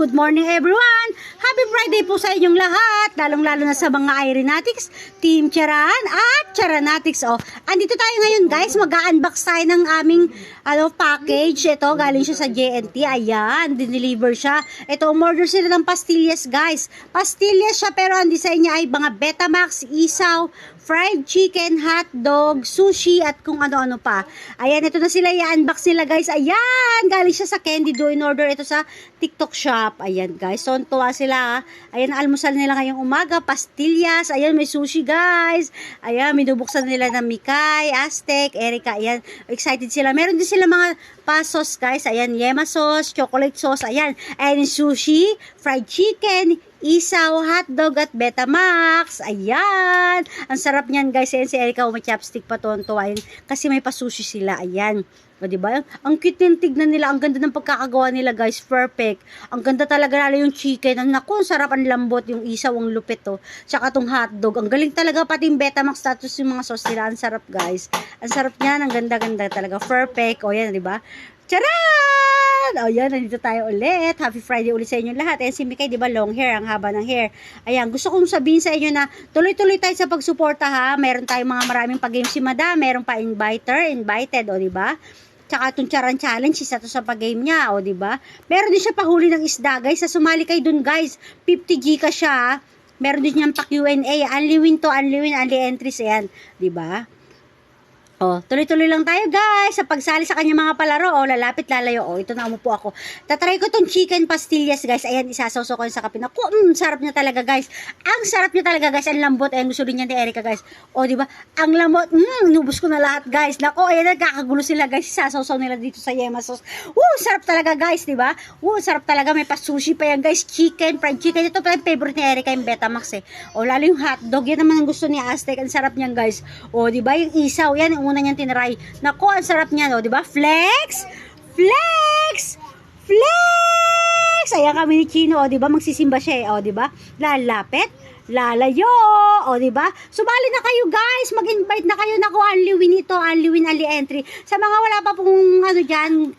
Good morning everyone! Happy Friday po sa inyong lahat, lalong-lalo na sa mga Irenatics, Team Charan at Charanatics. Andito tayo ngayon guys, mag-unbox tayo ng aming package. Ito, galing siya sa JNT. Ayan, dineliver siya. Ito, umorder sila ng pastillas guys. Pastillas siya pero ang design niya ay mga Betamax, isaw, fried chicken, hotdog, sushi, at kung ano-ano pa. Ayan, ito na sila, i-unbox nila guys. Ayan, galing siya sa Candy Do. In order ito sa TikTok shop. Ayan guys, so tuwa sila. Ayan, almusal nila ngayong umaga, pastillas. Ayan, may sushi guys. Ayan, minubuksan nila ng Mikay, Aztec, Erica. Ayan, excited sila. Meron din sila mga pa-sauce guys. Ayan, yema sauce, chocolate sauce. Ayan, and sushi, fried chicken, isaw, hotdog at Betamax. Ayan. Ang sarap niyan guys. Ayan si Erica, may chopstick pa tuwan-tuwain kasi may pasushi sila. Ayan. O diba? Ang cute yung tignan nila. Ang ganda ng pagkakagawa nila guys. Perfect. Ang ganda talaga lalo yung chicken. Naku, ang sarap, ang lambot. Yung isaw, ang lupit to. Tsaka tong hotdog. Ang galing talaga pati yung Betamax status yung mga sauce nila. Ang sarap guys. Ang sarap niyan. Ang ganda-ganda talaga. Perfect. O yan, diba? Charan! O yan, nandito tayo ulit. Happy Friday ulit sa inyo lahat. Ayan si Mikay, diba, long hair, ang haba ng hair. Ayan, gusto kong sabihin sa inyo na tuloy-tuloy tayo sa pagsuporta ha. Meron tayong mga maraming pag-game si Madam. Meron pa invited, o diba? Tsaka itong Charan Challenge, isa to sa pag-game niya, o diba? Meron din siya pahuli ng isda, guys. Sa sumali kayo dun, guys. 50G ka siya. Meron din niyang pa-Q&A. Unli win to, unli entries, ayan. Diba? Tuloy-tuloy lang tayo guys sa pagsali sa kanya mga palaro. Lalapit, lalayo. Ito na, umupo ako. Tatry ko tong chicken pastillas guys. Ayan, isasawsaw ko sa kape. Naku, sarap niya talaga guys. Ang sarap niya talaga guys. Ang lambot. Ayan, gusto rin niya ni Erica guys. Diba? Ang lambot. Inubos ko na lahat guys. Naku, ayan, nagkakagulo sila guys. Isasawsaw nila dito sa yema sauce. Sarap talaga guys, diba? Sarap talaga. May pa-sushi pa yan guys. Chicken, fried chicken. Ito pa yung favorite ni Erica, yung Betamax lalo yung hotdog. Yan naman ang gusto ni Aztec. Ang sarap niyan guys. Diba? Yung isaw. Yan, yung una niyang tinaray. Naku, ang sarap niyan, diba? Flex! Flex! Flex! Ayan kami ni Chino, diba? Magsisimba siya, diba? Lalapit, lalayo, diba? Sumali na kayo, guys. Mag-invite na kayo. Naku, unli win ito, unli win, unli entry. Sa mga wala pa pong, dyan,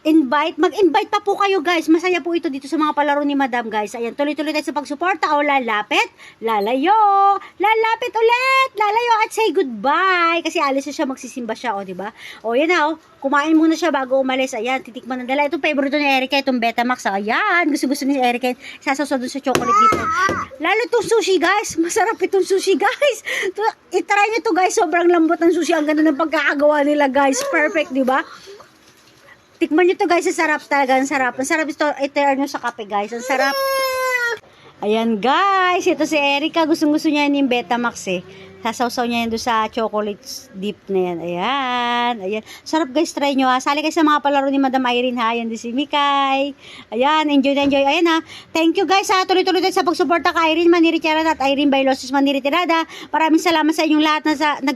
mag-invite pa po kayo guys. Masaya po ito dito sa mga palaro ni Madam guys. Ayan, tuloy-tuloy tayo sa pagsuporta. Lalapit, lalayo, lalapit ulit, lalayo at say goodbye. Kasi alis na siya, magsisimba siya, diba? Yan na, kumain muna siya bago umalis. Ayan, titikman ng dala. Itong favorite ni Erica, itong Betamax. Ayan, gusto-gusto ni Erica. Sasawsaw dun sa chocolate dito. Lalo itong sushi guys. Masarap itong sushi guys. I-try nyo to guys. Sobrang lambot ng sushi. Ang ganda ng pagkakagawa nila guys. Perfect, diba? Tikman nyo to guys, ang sarap talaga, ang sarap. Ang sarap ito, i-tear nyo sa kape guys, ang sarap. Ayan guys, ito si Erica, gustong-gusto niya yung Betamax Sasawsaw niya yan doon sa chocolate dip na yan. Ayan, ayan. Sarap guys, try nyo ha. Sali kayo sa mga palaro ni Madam Irene ha. Ayan din si Mikay. Ayan, enjoy na enjoy. Ayan ha. Thank you guys ha. Tuloy-tuloy tayo sa pagsuporta kay Irene Maniri Charan at Irene Bailosis Maniri Tirada. Maraming salamat sa inyong lahat na